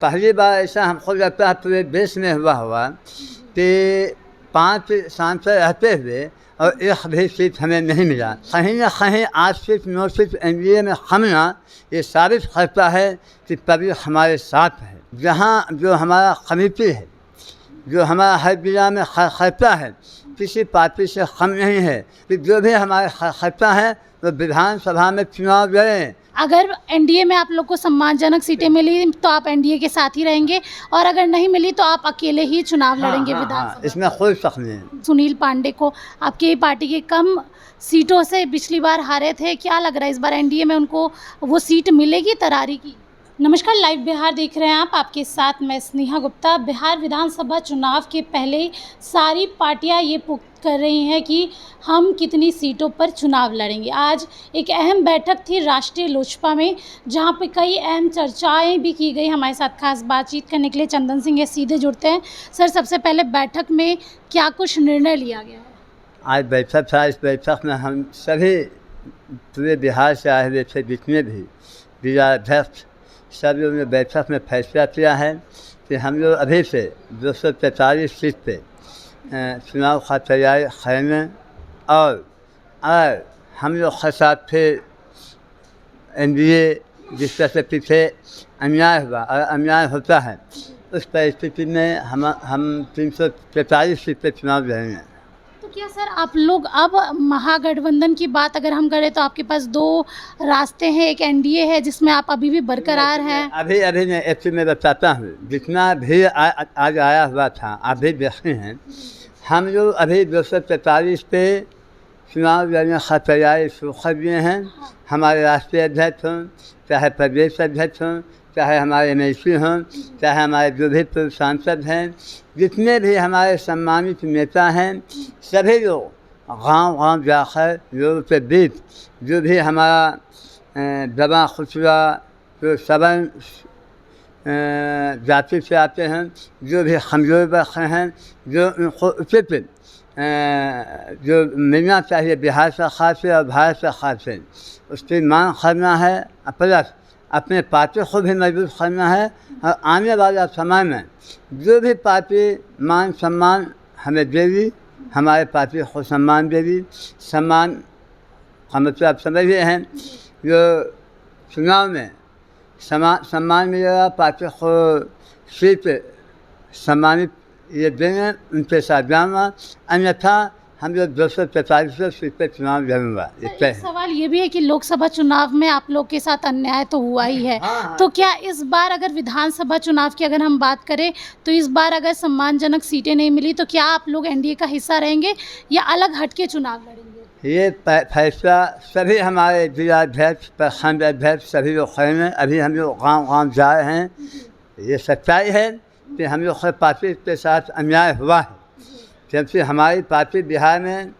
पहली बार ऐसा हमको लगता है पूरे देश में हुआ कि 5 सांसद रहते हुए और एक भी सीट हमें नहीं मिला। कहीं ना कहीं आज सिर्फ नो सिर्फ एनडीए में हम ना ये साबित करता है कि पब्लिक हमारे साथ है। जहाँ जो हमारा कमेटी है, जो हमारा हर जिला में खर्चा है, किसी पार्टी से कम नहीं है कि जो भी हमारे खर्चा है तो विधानसभा में चुनाव लड़ें। अगर एनडीए में आप लोग को सम्मानजनक सीटें मिली तो आप एनडीए के साथ ही रहेंगे और अगर नहीं मिली तो आप अकेले ही चुनाव लड़ेंगे विधानसभा। इसमें कोई शक नहीं है। सुनील पांडे को आपकी पार्टी के कम सीटों से पिछली बार हारे थे, क्या लग रहा है इस बार एनडीए में उनको वो सीट मिलेगी तरारी की? नमस्कार, लाइव बिहार देख रहे हैं आप, आपके साथ मैं स्नेहा गुप्ता। बिहार विधानसभा चुनाव के पहले सारी पार्टियां ये पुख्त कर रही हैं कि हम कितनी सीटों पर चुनाव लड़ेंगे। आज एक अहम बैठक थी राष्ट्रीय लोजपा में, जहां पे कई अहम चर्चाएं भी की गई। हमारे साथ खास बातचीत करने के लिए चंदन सिंह सीधे जुड़ते हैं। सर, सबसे पहले बैठक में क्या कुछ निर्णय लिया गया है? आज बैठक था, इस बैठक में हम सभी पूरे बिहार से आए हुए थे, जितने भी जिलाध्यक्ष सब लोगों ने बैठक में फैसला किया है कि हम लोग अभी से 243 सीट पे चुनाव का तैयारी करेंगे और हम लोग के साथ फिर एनडीए जिस तरह से पीछे अन्याय हुआ और अन्याय होता है, उस परिस्थिति में हम 343 सीट पे चुनाव लड़ेंगे। तो क्या सर आप लोग अब महागठबंधन की बात अगर हम करें तो आपके पास 2 रास्ते हैं, एक एनडीए है जिसमें आप अभी भी बरकरार हैं। अभी मैं एक्चुअली मैं बताता हूँ, जितना भी आज आया हुआ था आप भी देखते हैं, हम लोग अभी 243 पे चुनाव लड़ने का तैयारी शुरू कर दिए हैं। हमारे राष्ट्रीय अध्यक्ष हों, चाहे प्रदेश अध्यक्ष हों, चाहे हमारे एमएलसी हों, चाहे हमारे जो भी पूर्व सांसद हैं, जितने भी हमारे सम्मानित नेता हैं, सभी लोग गांव-गांव जाकर लोगों के बीच जो भी हमारा दबा खुचरा जो सवर्ण जाति से आते हैं, जो भी कमजोर वर्ग हैं, जो उनको उचित जो मिलना चाहिए बिहार सरकार से और भारत सरकार से, उसकी मांग करना है। प्लस अपने पार्टी को भी मजबूत करना है और आने वाला समय में जो भी पार्टी मान सम्मान हमें देगी, हमारे पार्टी को सम्मान देगी। सम्मान का मतलब आप समझ रहे हैं, जो चुनाव में सम्मान मिलेगा, पार्टी को सीट सम्मानित ये देंगे, उनके साथ जाऊँगा, अन्यथा हम लोग 243 सीट पे चुनाव लड़ूंगा। एक सवाल ये भी है कि लोकसभा चुनाव में आप लोग के साथ अन्याय तो हुआ ही है। तो क्या इस बार अगर विधानसभा चुनाव की अगर हम बात करें तो इस बार अगर सम्मानजनक सीटें नहीं मिली तो क्या आप लोग एनडीए का हिस्सा रहेंगे या अलग हटके चुनाव लड़ेंगे? ये फैसला सभी हमारे जिलाध्यक्ष, प्रखंड अध्यक्ष सभी लोग करेंगे। अभी हम लोग गाँव-गाँव जा रहे हैं। ये सच्चाई है कि हम लोग हर पार्टी के साथ अन्याय हुआ है, जबकि हमारी पार्टी बिहार में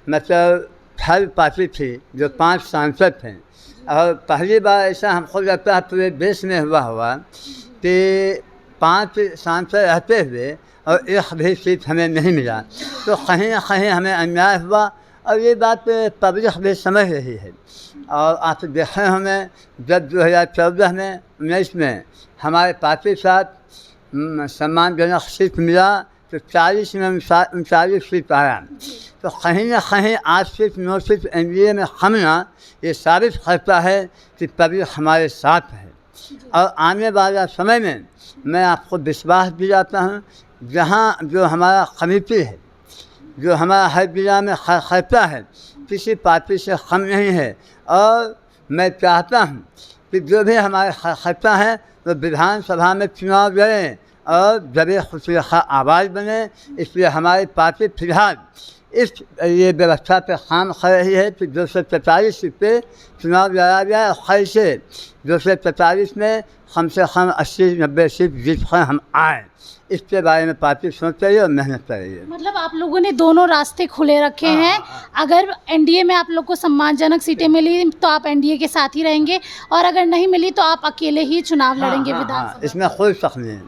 मतलब हर पार्टी थी जो 5 सांसद थे और पहली बार ऐसा हमको लगता है पूरे देश में हुआ कि 5 सांसद रहते हुए और एक भी सीट हमें नहीं मिला। तो कहीं ना कहीं हमें अन्याय हुआ और ये बात पब्लिक भी समझ रही है। और आप देखे हमें जब 2014 में 19 में हमारे पार्टी के साथ सम्मानजनक सीट मिला तो 40 में 39 सीट आया। तो कहीं ना कहीं आज सिर्फ नो सिर्फ एनडीए में हम ना ये साबित करता है कि पब्लिक हमारे साथ है। और आने वाला समय में मैं आपको विश्वास दिलाता हूँ, जहाँ जो हमारा कमेटी है, जो हमारा हर जिला में खर्चा है, किसी पार्टी से कम नहीं है। और मैं चाहता हूँ कि जो भी हमारे खर्चा है तो विधानसभा में चुनाव लड़ें और जब खुशी का आवाज़ बने। इसलिए हमारी पार्टी फिलहाल इस ये व्यवस्था पे काम कर रही है कि 243 सीट पे चुनाव लड़ा गया और कैसे 243 में कम से कम 80-90 सीट जीत कर हम आए, इसके बारे में पार्टी सोच रही है और मेहनत कर रही है। मतलब आप लोगों ने दोनों रास्ते खुले रखे हैं। अगर एनडीए में आप लोग को सम्मानजनक सीटें मिली तो आप एनडीए के साथ ही रहेंगे और अगर नहीं मिली तो आप अकेले ही चुनाव लड़ेंगे विधानसभा। इसमें कोई शक नहीं है।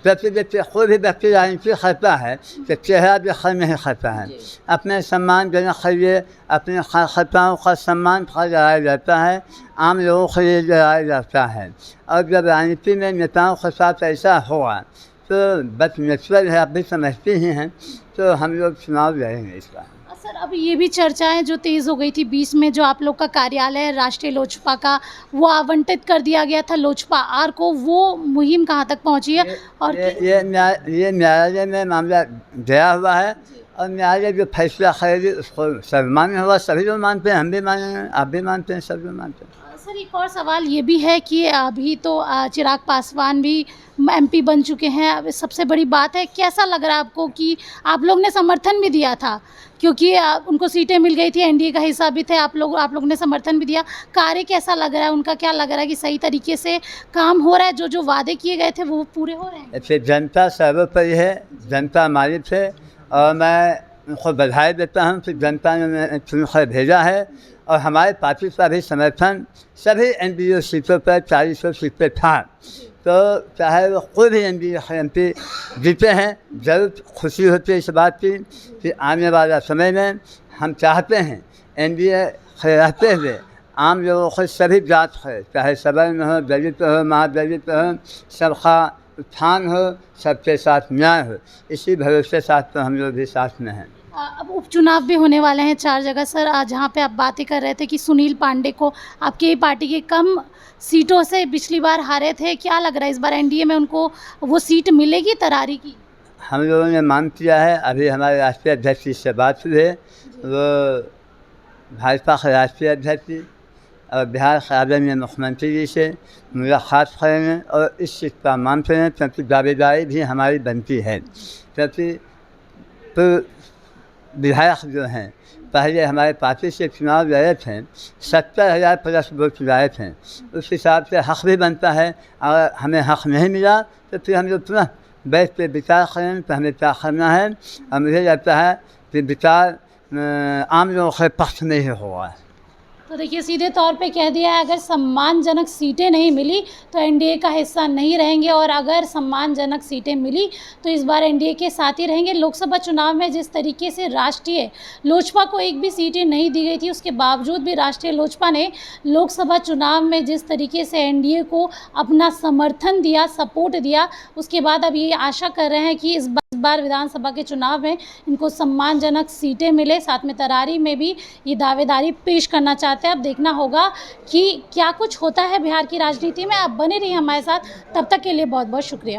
जबकि कोई भी व्यक्ति राजनीति करता है तो चेहरा भी खर्च नहीं करता है, अपने सम्मानजनक करिए, अपने कार्यकर्ताओं का सम्मान कराया जाता है, आम लोगों के लिए लड़ाया जाता है। और जब राजनीति में नेताओं के साथ ऐसा हुआ तो बदनसीबी है, आप भी समझते ही हैं, तो हम लोग चुनाव लड़ेंगे इसका। सर अब ये भी चर्चाएं जो तेज़ हो गई थी बीच में, जो आप लोग का कार्यालय है राष्ट्रीय लोजपा का वो आवंटित कर दिया गया था लोजपा आर को, वो मुहिम कहाँ तक पहुंची है? और ये न्यायालय में मामला गया हुआ है और न्यायालय जो फैसला करेगी उसको सर्वमान्य होगा। सभी लोग मानते हैं, हम भी मानेंगे, आप भी मानते हैं, सभी लोग मानते हैं। सर एक और सवाल ये भी है कि अभी तो चिराग पासवान भी एमपी बन चुके हैं। अब सबसे बड़ी बात है, कैसा लग रहा है आपको कि आप लोग ने समर्थन भी दिया था, क्योंकि उनको सीटें मिल गई थी, एनडीए का हिस्सा भी थे आप लोग ने समर्थन भी दिया, कार्य कैसा लग रहा है उनका? क्या लग रहा है कि सही तरीके से काम हो रहा है, जो जो वादे किए गए थे वो पूरे हो रहे हैं? ऐसे जनता सर्वोपरि है, जनता मालिक है और मैं उनको बधाई देता हूँ कि जनता ने चुनकर भेजा है। और हमारे पार्टी का भी समर्थन सभी एनडीए सीटों पर 40 सीट पर था, तो चाहे वो कोई भी एनडीए एमपी जीते हैं, जरूर खुशी होती है इस बात की कि आने वाला समय में हम चाहते हैं एनडीए रहते हुए आम लोगों को सभी जात है, चाहे सवर्ण हो, दलित हो, महादलित हो, सबका उत्थान हो, सबके साथ न्याय हो। इसी भरोसे साथ तो हम लोग भी साथ में हैं। अब उपचुनाव भी होने वाले हैं 4 जगह सर, जहाँ पे आप बातें कर रहे थे कि सुनील पांडे को आपकी पार्टी के कम सीटों से पिछली बार हारे थे, क्या लग रहा है इस बार एनडीए में उनको वो सीट मिलेगी तरारी की? हम लोगों ने मांग किया है, अभी हमारे राष्ट्रीय अध्यक्ष जी से बात हुई है, वो भाजपा के राष्ट्रीय अध्यक्ष और बिहार के आदरणीय मुख्यमंत्री जी से मुलाकात करेंगे और इस चीज़ का मांग करें, क्योंकि दावेदारी भी हमारी बनती है। क्योंकि तो विधायक जो हैं पहले हमारे पार्टी से चुनाव लड़े थे, 70,000 प्लस वोट लाए थे, उस हिसाब से हक़ भी बनता है। अगर हमें हक़ नहीं मिला तो फिर हम लोग पुनः बैठ पे विचार करें तो हमें क्या करना है। और मुझे लगता है कि विचार आम लोगों के पक्ष में ही होगा। तो देखिए सीधे तौर पे कह दिया है, अगर सम्मानजनक सीटें नहीं मिली तो एनडीए का हिस्सा नहीं रहेंगे, और अगर सम्मानजनक सीटें मिली तो इस बार एनडीए के साथ ही रहेंगे। लोकसभा चुनाव में जिस तरीके से राष्ट्रीय लोजपा को एक भी सीटें नहीं दी गई थी, उसके बावजूद भी राष्ट्रीय लोजपा ने लोकसभा चुनाव में जिस तरीके से एनडीए को अपना समर्थन दिया, सपोर्ट दिया, उसके बाद अब ये आशा कर रहे हैं कि इस बार विधानसभा के चुनाव में इनको सम्मानजनक सीटें मिले। साथ में तरारी में भी ये दावेदारी पेश करना चाहते हैं। अब देखना होगा कि क्या कुछ होता है बिहार की राजनीति में। आप बने रहिए हमारे साथ, तब तक के लिए बहुत बहुत शुक्रिया।